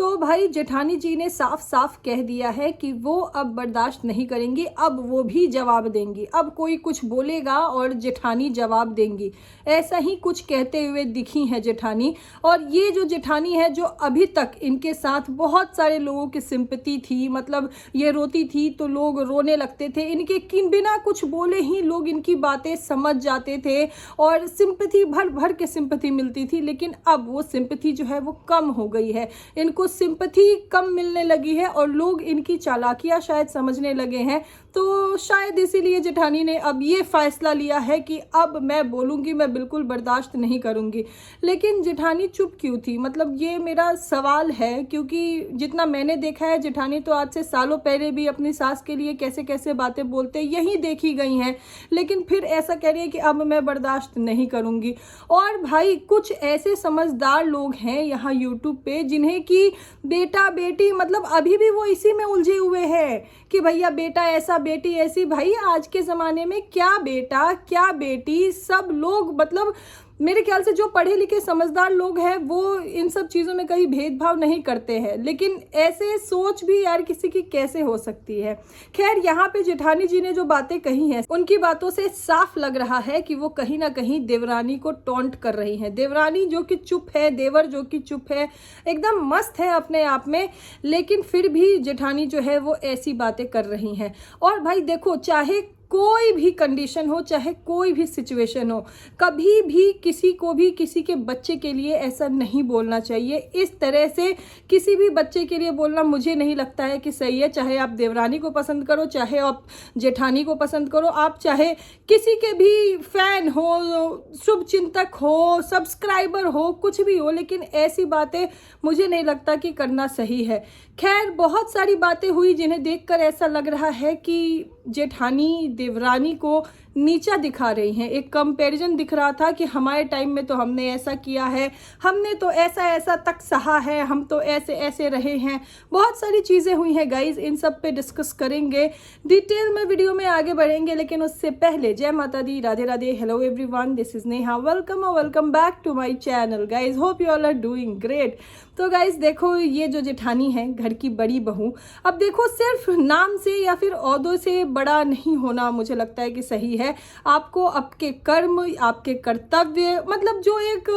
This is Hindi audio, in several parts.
तो भाई जेठानी जी ने साफ साफ कह दिया है कि वो अब बर्दाश्त नहीं करेंगी, अब वो भी जवाब देंगी। अब कोई कुछ बोलेगा और जेठानी जवाब देंगी, ऐसा ही कुछ कहते हुए दिखी है जेठानी। और ये जो जेठानी है, जो अभी तक इनके साथ बहुत सारे लोगों की सिंपैथी थी, मतलब ये रोती थी तो लोग रोने लगते थे, इनके किन बिना कुछ बोले ही लोग इनकी बातें समझ जाते थे और सिंपैथी भर भर के सिंपैथी मिलती थी। लेकिन अब वो सिंपैथी जो है वो कम हो गई है, इनको सिंपैथी कम मिलने लगी है और लोग इनकी चालाकियां शायद समझने लगे हैं। तो शायद इसीलिए जेठानी ने अब ये फैसला लिया है कि अब मैं बोलूँगी, मैं बिल्कुल बर्दाश्त नहीं करूँगी। लेकिन जेठानी चुप क्यों थी, मतलब ये मेरा सवाल है, क्योंकि जितना मैंने देखा है जेठानी तो आज से सालों पहले भी अपनी सास के लिए कैसे कैसे बातें बोलते यही देखी गई हैं, लेकिन फिर ऐसा कह रही है कि अब मैं बर्दाश्त नहीं करूँगी। और भाई कुछ ऐसे समझदार लोग हैं यहाँ यूट्यूब पे जिन्हें कि बेटा बेटी, मतलब अभी भी वो इसी में उलझे हुए हैं कि भैया बेटा ऐसा बेटी ऐसी। भाई आज के ज़माने में क्या बेटा क्या बेटी, सब लोग मतलब मेरे ख्याल से जो पढ़े लिखे समझदार लोग हैं वो इन सब चीज़ों में कहीं भेदभाव नहीं करते हैं। लेकिन ऐसे सोच भी यार किसी की कैसे हो सकती है। खैर यहाँ पे जेठानी जी ने जो बातें कही हैं उनकी बातों से साफ लग रहा है कि वो कहीं ना कहीं देवरानी को टॉन्ट कर रही हैं। देवरानी जो कि चुप है, देवर जो कि चुप है, एकदम मस्त है अपने आप में, लेकिन फिर भी जेठानी जो है वो ऐसी बातें कर रही हैं। और भाई देखो, चाहे कोई भी कंडीशन हो, चाहे कोई भी सिचुएशन हो, कभी भी किसी को भी किसी के बच्चे के लिए ऐसा नहीं बोलना चाहिए। इस तरह से किसी भी बच्चे के लिए बोलना मुझे नहीं लगता है कि सही है। चाहे आप देवरानी को पसंद करो, चाहे आप जेठानी को पसंद करो, आप चाहे किसी के भी फैन हो, शुभ चिंतक हो, सब्सक्राइबर हो, कुछ भी हो, लेकिन ऐसी बातें मुझे नहीं लगता कि करना सही है। खैर बहुत सारी बातें हुई जिन्हें देखकर ऐसा लग रहा है कि जेठानी देवरानी को नीचा दिखा रही हैं। एक कंपैरिजन दिख रहा था कि हमारे टाइम में तो हमने ऐसा किया है, हमने तो ऐसा ऐसा तक सहा है, हम तो ऐसे ऐसे रहे हैं। बहुत सारी चीज़ें हुई हैं गाइज, इन सब पे डिस्कस करेंगे, डिटेल में वीडियो में आगे बढ़ेंगे। लेकिन उससे पहले जय माता दी, Radhe Radhe, hello everyone, this is Neha, welcome और welcome back to my channel guys. Hope you all are doing great. तो गाइज देखो, ये जो जेठानी है घर की बड़ी बहू, अब देखो सिर्फ नाम से या फिर ओहदों से बड़ा नहीं होना मुझे लगता है कि सही है। आपको आपके कर्म, आपके कर्तव्य, मतलब जो एक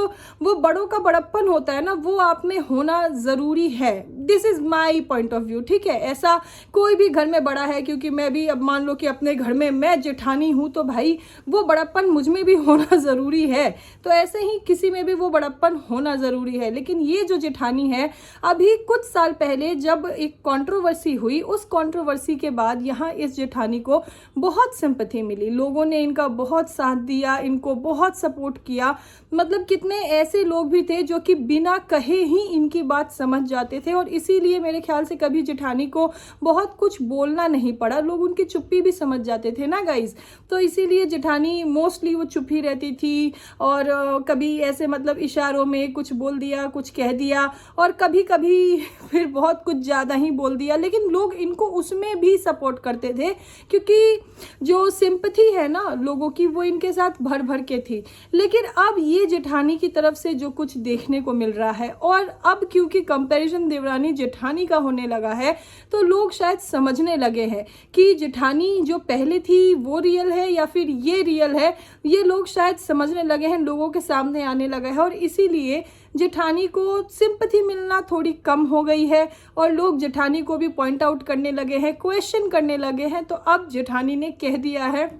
वो बड़ों का बड़प्पन होता है ना, वो आप में होना ज़रूरी है। This is my point of view, ठीक है। ऐसा कोई भी घर में बड़ा है, क्योंकि मैं भी अब मान लो कि अपने घर में मैं जेठानी हूँ, तो भाई वो बड़प्पन मुझ में भी होना ज़रूरी है। तो ऐसे ही किसी में भी वो बड़प्पन होना ज़रूरी है। लेकिन ये जो जेठानी है, अभी कुछ साल पहले जब एक कंट्रोवर्सी हुई, उस कंट्रोवर्सी के बाद यहाँ इस जेठानी को बहुत सिंपैथी मिली, लोगों ने इनका बहुत साथ दिया, इनको बहुत सपोर्ट किया। मतलब कितने ऐसे लोग भी थे जो कि बिना कहे ही इनकी बात समझ जाते थे, और इसीलिए मेरे ख्याल से कभी जेठानी को बहुत कुछ बोलना नहीं पड़ा, लोग उनकी चुप्पी भी समझ जाते थे ना गाइज। तो इसीलिए जेठानी मोस्टली वो चुप ही रहती थी, और कभी ऐसे मतलब इशारों में कुछ बोल दिया, कुछ कह दिया, और कभी कभी फिर बहुत कुछ ज़्यादा ही बोल दिया। लेकिन लोग इनको उसमें भी सपोर्ट करते थे, क्योंकि जो सिंपैथी है ना लोगों की, वो इनके साथ भर भर के थी। लेकिन अब ये जेठानी की तरफ से जो कुछ देखने को मिल रहा है, और अब क्योंकि कंपैरिजन देवरानी जेठानी का होने लगा है, तो लोग शायद समझने लगे हैं कि जेठानी जो पहले थी वो रियल है या फिर ये रियल है। ये लोग शायद समझने लगे हैं, लोगों के सामने आने लगा है, और इसीलिए जेठानी को सिंपैथी मिलना थोड़ी कम हो गई है, और लोग जेठानी को भी पॉइंट आउट करने लगे हैं, क्वेश्चन करने लगे हैं। तो अब जेठानी ने कह दिया है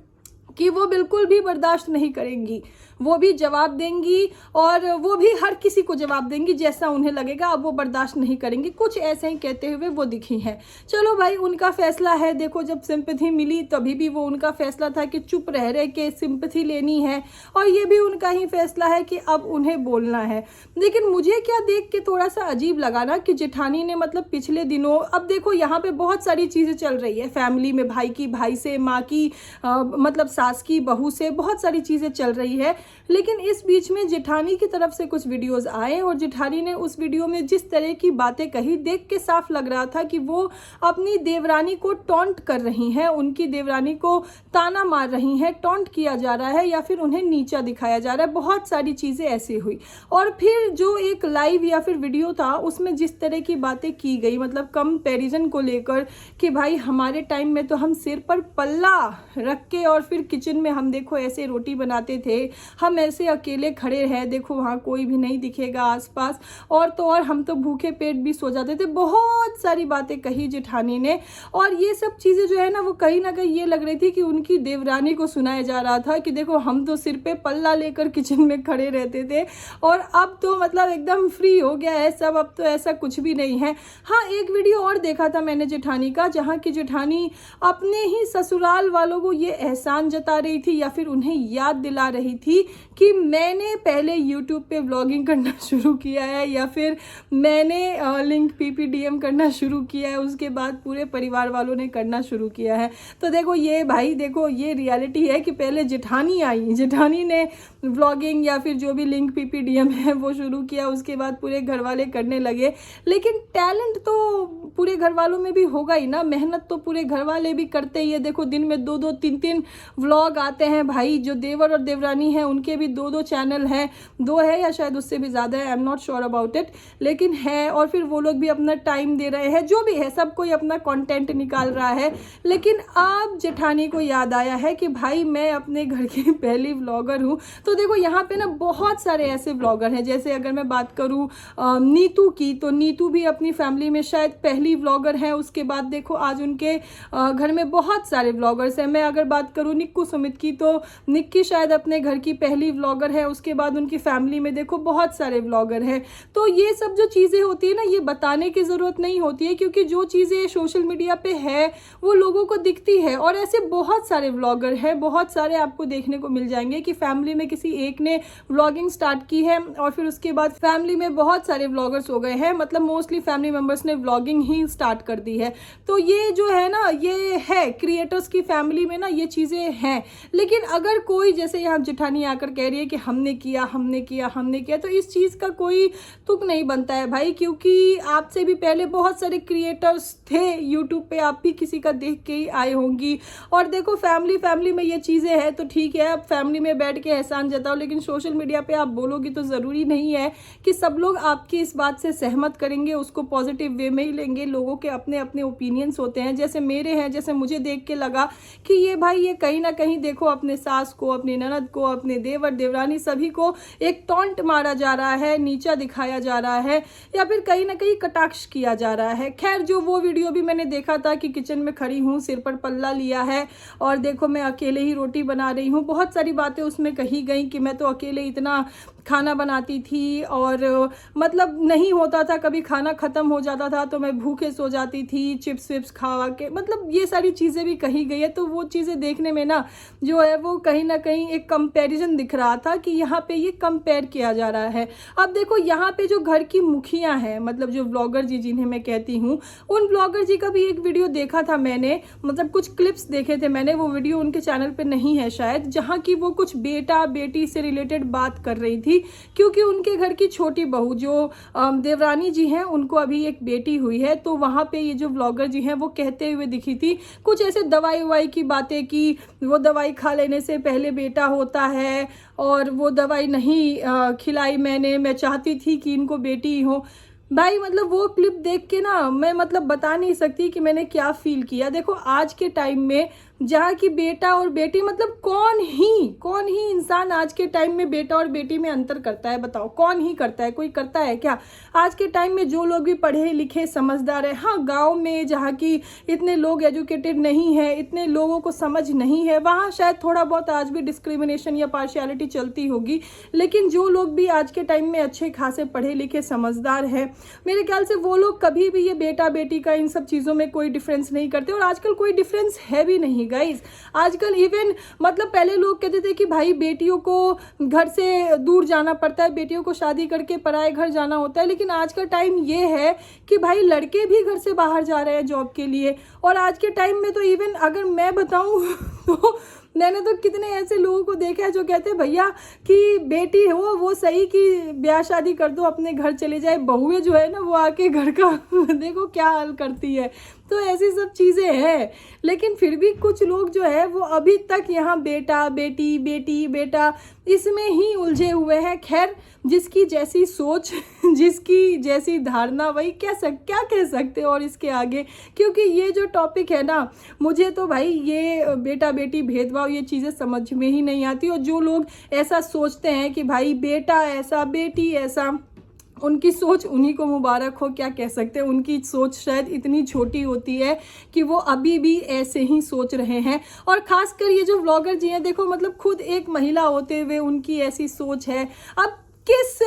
कि वो बिल्कुल भी बर्दाश्त नहीं करेंगी, वो भी जवाब देंगी, और वो भी हर किसी को जवाब देंगी जैसा उन्हें लगेगा। अब वो बर्दाश्त नहीं करेंगी, कुछ ऐसे ही कहते हुए वो दिखी हैं। चलो भाई, उनका फैसला है। देखो, जब सिंपैथी मिली तभी भी वो उनका फैसला था कि चुप रह के सिंपैथी लेनी है, और ये भी उनका ही फैसला है कि अब उन्हें बोलना है। लेकिन मुझे क्या देख के थोड़ा सा अजीब लगा ना कि जेठानी ने मतलब पिछले दिनों, अब देखो यहाँ पे बहुत सारी चीज़ें चल रही है फैमिली में, भाई की भाई से, माँ की मतलब सास की बहू से, बहुत सारी चीज़ें चल रही है। लेकिन इस बीच में जेठानी की तरफ से कुछ वीडियोस आए और जेठानी ने उस वीडियो में जिस तरह की बातें कही, देख के साफ लग रहा था कि वो अपनी देवरानी को टॉन्ट कर रही हैं, उनकी देवरानी को ताना मार रही हैं, टॉन्ट किया जा रहा है या फिर उन्हें नीचा दिखाया जा रहा है। बहुत सारी चीज़ें ऐसी हुई। और फिर जो एक लाइव या फिर वीडियो था उसमें जिस तरह की बातें की गई, मतलब कंपैरिजन को लेकर कि भाई हमारे टाइम में तो हम सिर पर पल्ला रख के और फिर किचन में हम देखो ऐसे रोटी बनाते थे, हम ऐसे अकेले खड़े हैं, देखो वहाँ कोई भी नहीं दिखेगा आसपास, और तो और हम तो भूखे पेट भी सो जाते थे। बहुत सारी बातें कही जेठानी ने, और ये सब चीज़ें जो है ना वो कहीं ना कहीं ये लग रही थी कि उनकी देवरानी को सुनाया जा रहा था कि देखो हम तो सिर पे पल्ला लेकर किचन में खड़े रहते थे और अब तो मतलब एकदम फ्री हो गया है सब, अब तो ऐसा कुछ भी नहीं है। हाँ, एक वीडियो और देखा था मैंने जेठानी का, जहाँ की जेठानी अपने ही ससुराल वालों को ये एहसान जता रही थी या फिर उन्हें याद दिला रही थी कि मैंने पहले यूट्यूब पे व्लॉगिंग करना शुरू किया है या फिर मैंने लिंक PPDM करना शुरू किया है, उसके बाद पूरे परिवार वालों ने करना शुरू किया है। तो देखो ये भाई, देखो ये रियलिटी है कि पहले जेठानी आई, जेठानी ने व्लॉगिंग या फिर जो भी लिंक PPDM है वो शुरू किया, उसके बाद पूरे घर वाले करने लगे। लेकिन टैलेंट तो पूरे घर वालों में भी होगा ही ना, मेहनत तो पूरे घर वाले भी करते ही है। देखो दिन में 2-2 3-3 व्लॉग आते हैं भाई, जो देवर और देवरानी हैं उनके भी 2-2 चैनल हैं, 2 है या शायद उससे भी ज़्यादा है, I am not sure about it, लेकिन है। और फिर वो लोग भी अपना टाइम दे रहे हैं, जो भी है सब कोई अपना कंटेंट निकाल रहा है। लेकिन अब जेठानी को याद आया है कि भाई मैं अपने घर की पहली व्लॉगर हूँ। तो देखो यहाँ पे ना बहुत सारे ऐसे व्लॉगर हैं, जैसे अगर मैं बात करूँ नीतू की, तो नीतू भी अपनी फैमिली में शायद पहली व्लॉगर है। उसके बाद देखो आज उनके घर में बहुत सारे व्लॉगर्स हैं। मैं अगर बात करूँ निक्कू सुमित की, तो निक्की शायद अपने घर की पहली व्लॉगर है। उसके बाद उनकी फैमिली में देखो बहुत सारे व्लॉगर हैं। तो ये सब जो चीज़ें होती है ना, ये बताने की ज़रूरत नहीं होती है, क्योंकि जो चीज़ें सोशल मीडिया पे है वो लोगों को दिखती है। और ऐसे बहुत सारे व्लॉगर हैं, बहुत सारे आपको देखने को मिल जाएंगे कि फैमिली में किसी एक ने व्लॉगिंग स्टार्ट की है और फिर उसके बाद फैमिली में बहुत सारे व्लॉगर्स हो गए हैं, मतलब मोस्टली फैमिली मेंबर्स ने व्लॉगिंग ही स्टार्ट कर दी है। तो ये जो है ना, ये है क्रिएटर्स की फैमिली में ना ये चीज़ें हैं। लेकिन अगर कोई जैसे यहाँ जेठानी आकर कह रही है कि हमने किया हमने किया हमने किया, तो इस चीज़ का कोई तुक नहीं बनता है भाई, क्योंकि आपसे भी पहले बहुत सारे क्रिएटर्स थे यूट्यूब पे, आप भी किसी का देख के ही आए होंगी। और देखो फैमिली में ये चीज़ें हैं तो ठीक है, अब फैमिली में बैठ के एहसान जताओ, लेकिन सोशल मीडिया पे आप बोलोगी तो ज़रूरी नहीं है कि सब लोग आपकी इस बात से सहमत करेंगे, उसको पॉजिटिव वे में ही लेंगे। लोगों के अपने अपने ओपिनियंस होते हैं, जैसे मेरे हैं, जैसे मुझे देख के लगा कि ये भाई ये कहीं ना कहीं देखो अपने सास को, अपनी ननद को, अपने देवर देवरानी सभी को एक टॉन्ट मारा जा रहा है, नीचा दिखाया जा रहा है या फिर कहीं ना कहीं कटाक्ष किया जा रहा है। खैर जो वो वीडियो भी मैंने देखा था कि किचन में खड़ी हूँ, सिर पर पल्ला लिया है और देखो मैं अकेले ही रोटी बना रही हूँ, बहुत सारी बातें उसमें कही गई कि मैं तो अकेले इतना खाना बनाती थी और मतलब नहीं होता था, कभी खाना ख़त्म हो जाता था तो मैं भूखे सो जाती थी चिप्स विप्स खा के, मतलब ये सारी चीज़ें भी कही गई है। तो वो चीज़ें देखने में ना जो है वो कहीं ना कहीं एक कंपैरिजन दिख रहा था कि यहाँ पे ये कंपेयर किया जा रहा है। अब देखो यहाँ पे जो घर की मुखिया हैं, मतलब जो व्लॉगर जी जिन्हें मैं कहती हूँ, उन व्लॉगर जी का भी एक वीडियो देखा था मैंने, मतलब कुछ क्लिप्स देखे थे मैंने, वो वीडियो उनके चैनल पे नहीं है शायद, जहाँ की वो कुछ बेटा बेटी से रिलेटेड बात कर रही थी, क्योंकि उनके घर की छोटी बहू जो देवरानी जी हैं उनको अभी एक बेटी हुई है। तो वहाँ पे ये जो व्लॉगर जी हैं वो कहते हुए दिखी थी कुछ ऐसे दवाई ववाई की बातें की, वो दवाई खा लेने से पहले बेटा होता है और वो दवाई नहीं खिलाई मैंने, मैं चाहती थी कि इनको बेटी हो। भाई मतलब वो क्लिप देख के ना मैं मतलब बता नहीं सकती कि मैंने क्या फील किया। देखो आज के टाइम में जहाँ की बेटा और बेटी, मतलब कौन ही इंसान आज के टाइम में बेटा और बेटी में अंतर करता है, बताओ कौन ही करता है, कोई करता है क्या? आज के टाइम में जो लोग भी पढ़े लिखे समझदार है, हाँ गांव में जहाँ की इतने लोग एजुकेटेड नहीं है, इतने लोगों को समझ नहीं है, वहाँ शायद थोड़ा बहुत आज भी डिस्क्रिमिनेशन या पार्शियलिटी चलती होगी। लेकिन जो लोग भी आज के टाइम में अच्छे खासे पढ़े लिखे समझदार है, मेरे ख्याल से वो लोग कभी भी ये बेटा बेटी का इन सब चीज़ों में कोई डिफरेंस नहीं करते। और आजकल कोई डिफरेंस है भी नहीं गाइस। आजकल इवन मतलब पहले लोग कहते थे कि भाई बेटियों को घर से दूर जाना पड़ता है, बेटियों को शादी करके पराए घर जाना होता है, लेकिन आज का टाइम ये है कि भाई लड़के भी घर से बाहर जा रहे हैं जॉब के लिए। और आज के टाइम में तो इवन अगर मैं बताऊं तो मैंने तो कितने ऐसे लोगों को देखा है जो कहते हैं भैया कि बेटी हो वो सही कि ब्याह शादी कर दो अपने घर चले जाए, बहुएं जो है ना वो आके घर का देखो क्या हाल करती है। तो ऐसी सब चीज़ें हैं, लेकिन फिर भी कुछ लोग जो है वो अभी तक यहाँ बेटा बेटी बेटी बेटा इसमें ही उलझे हुए हैं। खैर, जिसकी जैसी सोच जिसकी जैसी धारणा वही क्या कह सकते हैं और इसके आगे, क्योंकि ये जो टॉपिक है ना, मुझे तो भाई ये बेटा बेटी भेदभाव ये चीज़ें समझ में ही नहीं आती। और जो लोग ऐसा सोचते हैं कि भाई बेटा ऐसा बेटी ऐसा, उनकी सोच उन्हीं को मुबारक हो, क्या कह सकते हैं। उनकी सोच शायद इतनी छोटी होती है कि वो अभी भी ऐसे ही सोच रहे हैं। और ख़ासकर ये जो व्लॉगर जी हैं, देखो मतलब खुद एक महिला होते हुए उनकी ऐसी सोच है। अब किस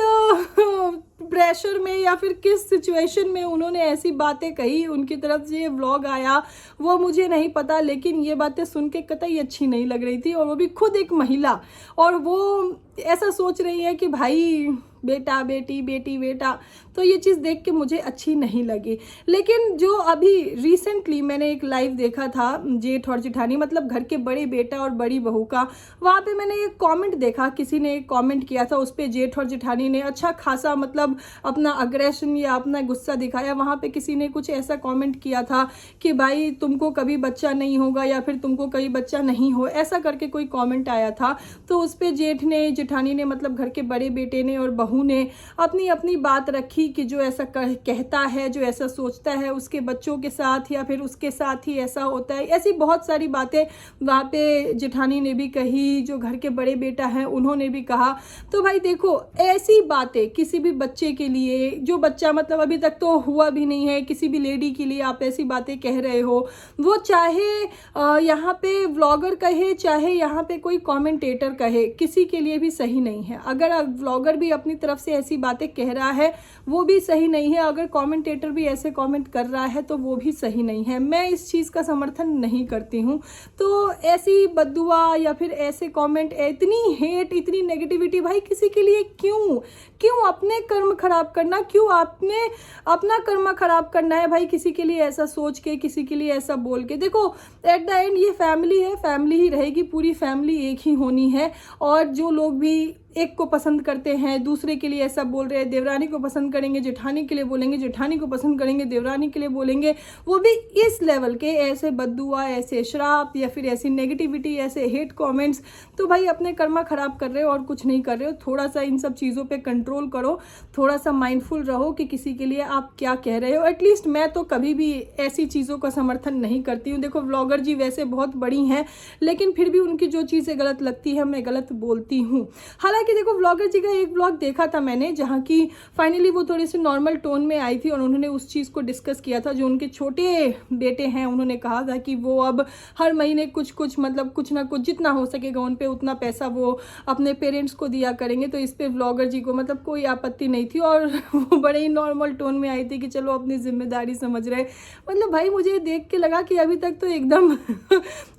प्रेशर में या फिर किस सिचुएशन में उन्होंने ऐसी बातें कही, उनकी तरफ से ये व्लॉग आया वो मुझे नहीं पता, लेकिन ये बातें सुन के कतई अच्छी नहीं लग रही थी। और वो भी खुद एक महिला, और वो ऐसा सोच रही है कि भाई बेटा बेटी बेटी बेटा, तो ये चीज़ देख के मुझे अच्छी नहीं लगी। लेकिन जो अभी रिसेंटली मैंने एक लाइव देखा था जेठ और जेठानी, मतलब घर के बड़े बेटा और बड़ी बहू का, वहाँ पे मैंने एक कमेंट देखा, किसी ने एक कमेंट किया था, उस पर जेठ और जेठानी ने अच्छा खासा मतलब अपना अग्रेशन या अपना गुस्सा दिखाया। वहाँ पे किसी ने कुछ ऐसा कमेंट किया था कि भाई तुमको कभी बच्चा नहीं होगा या फिर तुमको कभी बच्चा नहीं हो, ऐसा करके कोई कमेंट आया था। तो उस पर जेठ ने जेठानी ने मतलब घर के बड़े बेटे ने और बहू ने अपनी अपनी बात रखी कि जो ऐसा कहता है, जो ऐसा सोचता है, उसके बच्चों के साथ या फिर उसके साथ ही ऐसा होता है। ऐसी बहुत सारी बातें वहाँ पे जेठानी ने भी कही, जो घर के बड़े बेटा हैं उन्होंने भी कहा। तो भाई देखो, ऐसी बातें किसी भी बच्चे के लिए, जो बच्चा मतलब अभी तक तो हुआ भी नहीं है, किसी भी लेडी के लिए आप ऐसी बातें कह रहे हो, वो चाहे यहाँ पे व्लॉगर कहे चाहे यहाँ पे कोई कमेंटेटर कहे, किसी के लिए भी सही नहीं है। अगर व्लॉगर भी अपनी तरफ से ऐसी बातें कह रहा है वो भी सही नहीं है, अगर कमेंटेटर भी ऐसे कमेंट कर रहा है तो वो भी सही नहीं है। मैं इस चीज़ का समर्थन नहीं करती हूँ। तो ऐसी बद्दुआ या फिर ऐसे कमेंट, इतनी हेट, इतनी नेगेटिविटी, भाई किसी के लिए क्यों अपने कर्म खराब करना, क्यों आपने अपना कर्म खराब करना है भाई किसी के लिए ऐसा सोच के, किसी के लिए ऐसा बोल के। देखो एट द एंड ये फैमिली है, फैमिली ही रहेगी, पूरी फैमिली एक ही होनी है। और जो लोग भी एक को पसंद करते हैं दूसरे के लिए ऐसा बोल रहे हैं, देवरानी को पसंद करेंगे जेठानी के लिए बोलेंगे, जेठानी को पसंद करेंगे देवरानी के लिए बोलेंगे, वो भी इस लेवल के ऐसे बद्दुआ, ऐसे श्राप या फिर ऐसी नेगेटिविटी, ऐसे हेट कमेंट्स, तो भाई अपने कर्मा खराब कर रहे हो और कुछ नहीं कर रहे हो। थोड़ा सा इन सब चीज़ों पे कंट्रोल करो, थोड़ा सा माइंडफुल रहो कि किसी के लिए आप क्या कह रहे हो। एटलीस्ट मैं तो कभी भी ऐसी चीज़ों का समर्थन नहीं करती हूँ। देखो व्लॉगर जी वैसे बहुत बड़ी हैं, लेकिन फिर भी उनकी जो चीज़ें गलत लगती है मैं गलत बोलती हूँ। हालांकि देखो व्लॉगर जी का एक व्लॉग देखा था मैंने, जहाँ की फाइनली वो थोड़ी सी नॉर्मल टोन में आई थी और उन्होंने उस चीज़ को डिस्कस किया था। जो उनके छोटे बेटे हैं उन्होंने कहा था कि वो अब हर महीने कुछ मतलब कुछ ना कुछ जितना हो सकेगा उन पे उतना पैसा वो अपने पेरेंट्स को दिया करेंगे। तो इस पे व्लॉगर जी को मतलब कोई आपत्ति नहीं थी और वो बड़े ही नॉर्मल टोन में आई थी कि चलो अपनी जिम्मेदारी समझ रहे। मतलब भाई मुझे देख के लगा कि अभी तक तो एकदम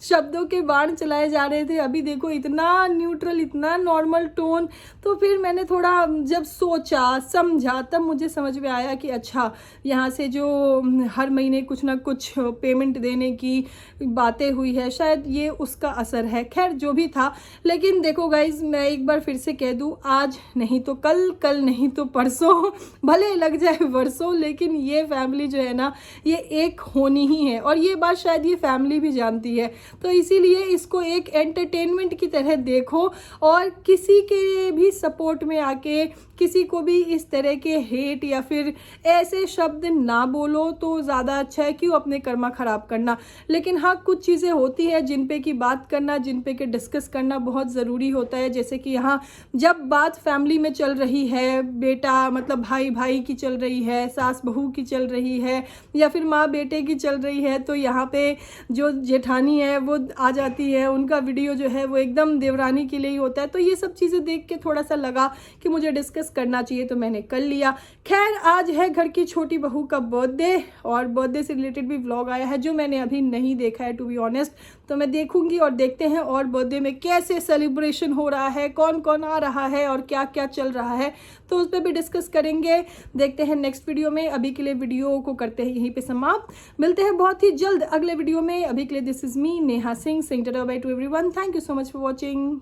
शब्दों के बाण चलाए जा रहे थे, अभी देखो इतना न्यूट्रल, इतना नॉर्मल टोन। तो फिर मैंने थोड़ा जब सोचा समझा तब मुझे समझ में आया कि अच्छा यहाँ से जो हर महीने कुछ ना कुछ पेमेंट देने की बातें हुई है शायद ये उसका असर है। खैर जो भी था, लेकिन देखो गाइज मैं एक बार फिर से कह दूँ, आज नहीं तो कल, कल नहीं तो परसों, भले लग जाए वर्षों, लेकिन ये फैमिली जो है ना ये एक होनी ही है। और ये बात शायद ये फैमिली भी जानती है। तो इसीलिए इसको एक एंटरटेनमेंट की तरह देखो और किसी के भी सपोर्ट में आके किसी को भी इस तरह के हेट या फिर ऐसे शब्द ना बोलो तो ज़्यादा अच्छा है। क्यों अपने कर्मा खराब करना। लेकिन हाँ कुछ चीज़ें होती है जिन पे की बात करना, जिन पे के डिस्कस करना बहुत ज़रूरी होता है। जैसे कि यहाँ जब बात फैमिली में चल रही है, बेटा मतलब भाई भाई की चल रही है, सास बहू की चल रही है या फिर माँ बेटे की चल रही है, तो यहाँ पे जो जेठानी है वो आ जाती है, उनका वीडियो जो है वो एकदम देवरानी के लिए ही होता है। तो ये सब चीज़ें देख के थोड़ा सा लगा कि मुझे डिस्कस डिस्कस करना चाहिए तो मैंने कर लिया। खैर, आज है घर की छोटी बहू का बर्थडे और बर्थडे से रिलेटेड भी व्लॉग आया है जो मैंने अभी नहीं देखा है टू बी ऑनेस्ट, तो मैं देखूंगी और देखते हैं और बर्थडे में कैसे सेलिब्रेशन हो रहा है, कौन कौन आ रहा है और क्या क्या चल रहा है, तो उस पर भी डिस्कस करेंगे। देखते हैं नेक्स्ट वीडियो में। अभी के लिए वीडियो को करते हैं यहीं पे समाप्त। मिलते हैं बहुत ही जल्द अगले वीडियो में। अभी के लिए this is me Neha Singh, saying ta-ta bye to everyone. Thank you so much for watching.